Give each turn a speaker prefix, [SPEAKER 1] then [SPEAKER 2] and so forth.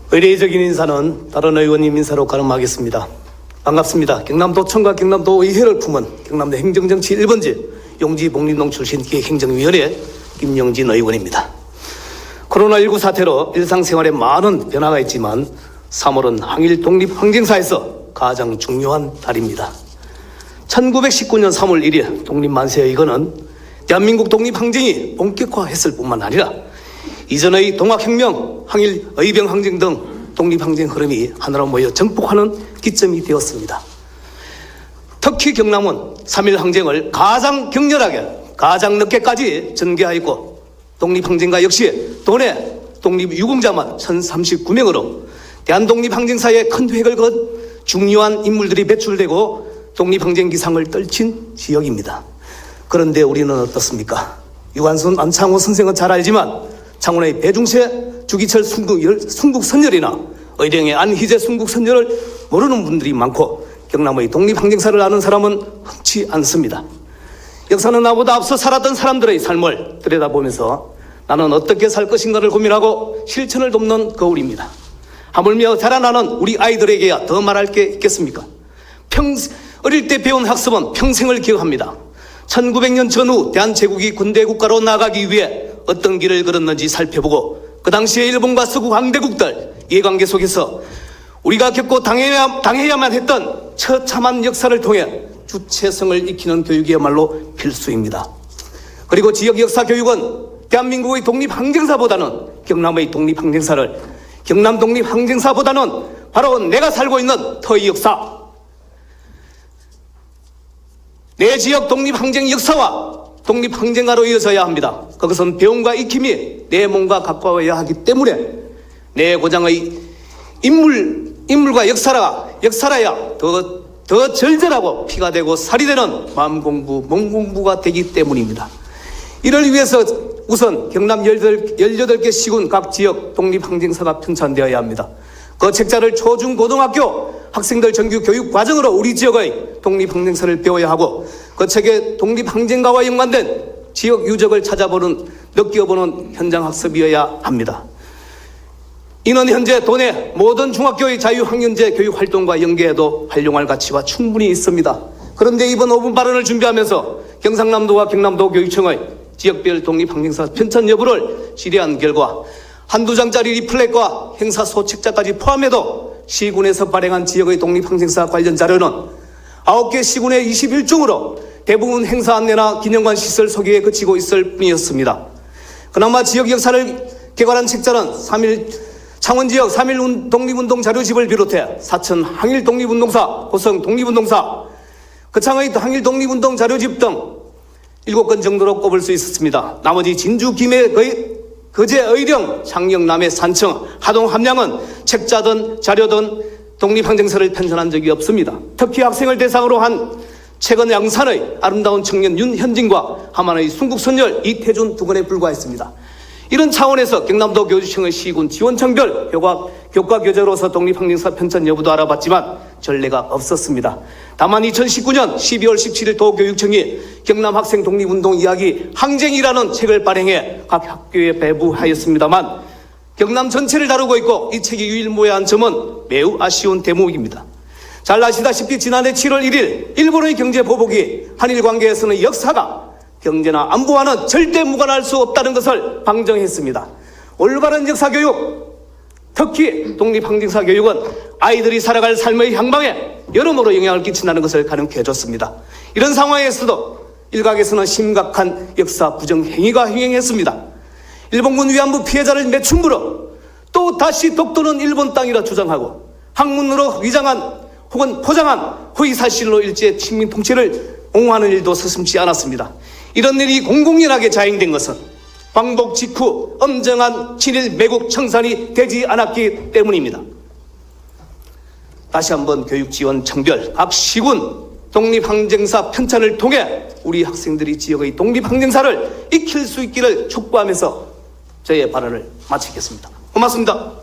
[SPEAKER 1] 의례적인 인사는 다른 의원님 인사로 가름하겠습니다. 반갑습니다. 경남도청과 경남도의회를 품은 경남도 행정정치 1번지 용지복립농 출신 기획행정위원회 김영진 의원입니다. 코로나19 사태로 일상생활에 많은 변화가 있지만 3월은 항일 독립항쟁사에서 가장 중요한 달입니다. 1919년 3월 1일 독립만세의 이거는 대한민국 독립항쟁이 본격화했을 뿐만 아니라 이전의 동학혁명, 항일 의병항쟁 등 독립항쟁 흐름이 하나로 모여 정폭하는 기점이 되었습니다. 특히 경남은 3.1 항쟁을 가장 격렬하게, 가장 늦게까지 전개하였고 독립항쟁가 역시 도내 독립유공자만 1039명으로 대한독립항쟁사에 큰 획을 그은 중요한 인물들이 배출되고 독립항쟁 기상을 떨친 지역입니다. 그런데 우리는 어떻습니까? 유관순, 안창호 선생은 잘 알지만 창원의 배중세, 주기철 순국선열이나 의령의 안희재 순국선열을 모르는 분들이 많고 경남의 독립항쟁사를 아는 사람은 흔치 않습니다. 역사는 나보다 앞서 살았던 사람들의 삶을 들여다보면서 나는 어떻게 살 것인가를 고민하고 실천을 돕는 거울입니다. 하물며 자라나는 우리 아이들에게야 더 말할 게 있겠습니까? 어릴 때 배운 학습은 평생을 기억합니다. 1900년 전후 대한제국이 군대국가로 나가기 위해 어떤 길을 걸었는지 살펴보고 그 당시에 일본과 서구 강대국들 이해관계 속에서 우리가 겪고 당해야만 했던 처참한 역사를 통해 주체성을 익히는 교육이야말로 필수입니다. 그리고 지역 역사 교육은 대한민국의 독립항쟁사보다는 경남의 독립항쟁사를, 경남 독립항쟁사보다는 바로 내가 살고 있는 터의 역사, 내 지역 독립항쟁 역사와 독립항쟁가로 이어져야 합니다. 그것은 배움과 익힘이 내 몸과 가까워야 하기 때문에 내 고장의 인물과 역사라야 더 절절하고 피가 되고 살이 되는 마음 공부, 몸 공부가 되기 때문입니다. 이를 위해서 우선 경남 18개 시군 각 지역 독립항쟁사가 편찬되어야 합니다. 그 책자를 초, 중, 고등학교 학생들 정규 교육 과정으로 우리 지역의 독립항쟁사를 배워야 하고 그 책에 독립항쟁가와 연관된 지역 유적을 찾아보는, 느껴보는 현장 학습이어야 합니다. 이는 현재 도내 모든 중학교의 자유학년제 교육 활동과 연계해도 활용할 가치가 충분히 있습니다. 그런데 이번 5분 발언을 준비하면서 경상남도와 경남도 교육청의 지역별 독립항쟁사 편찬 여부를 질의한 결과 한두 장짜리 리플렛과 행사 소책자까지 포함해도 시군에서 발행한 지역의 독립항쟁사 관련 자료는 9개 시군의 21종으로 대부분 행사 안내나 기념관 시설 소개에 그치고 있을 뿐이었습니다. 그나마 지역 역사를 개관한 책자는 창원 지역 3.1 독립운동 자료집을 비롯해 사천 항일 독립운동사, 고성 독립운동사, 거창의 항일 독립운동 자료집 등 7권 정도로 꼽을 수 있었습니다. 나머지 진주, 김해, 거제, 의령, 창녕, 남해, 산청, 하동, 함양은 책자든 자료든 독립항쟁사를 편찬한 적이 없습니다. 특히 학생을 대상으로 한 최근 양산의 아름다운 청년 윤현진과 함안의 순국선열 이태준 두 권에 불과했습니다. 이런 차원에서 경남도 교육청의 시군 지원청별 교과 교재로서 독립항쟁사 편찬 여부도 알아봤지만 전례가 없었습니다. 다만 2019년 12월 17일 도교육청이 경남 학생 독립운동 이야기 항쟁이라는 책을 발행해 각 학교에 배부하였습니다만 경남 전체를 다루고 있고 이 책이 유일무이한 점은 매우 아쉬운 대목입니다. 잘 아시다시피 지난해 7월 1일 일본의 경제보복이 한일 관계에서는 역사가 경제나 안보와는 절대 무관할 수 없다는 것을 방정했습니다. 올바른 역사교육, 특히 독립항쟁사 교육은 아이들이 살아갈 삶의 향방에 여러모로 영향을 끼친다는 것을 가능케 해줬습니다. 이런 상황에서도 일각에서는 심각한 역사 부정 행위가 행행했습니다. 일본군 위안부 피해자를 매춘부로 또 다시 독도는 일본 땅이라 주장하고 학문으로 위장한 혹은 포장한 허위사실로 일제 식민 통치를 옹호하는 일도 서슴지 않았습니다. 이런 일이 공공연하게 자행된 것은 광복 직후 엄정한 친일 매국 청산이 되지 않았기 때문입니다. 다시 한번 교육지원 청별 각 시군 독립항쟁사 편찬을 통해 우리 학생들이 지역의 독립항쟁사를 익힐 수 있기를 촉구하면서 저의 발언을 마치겠습니다. 고맙습니다.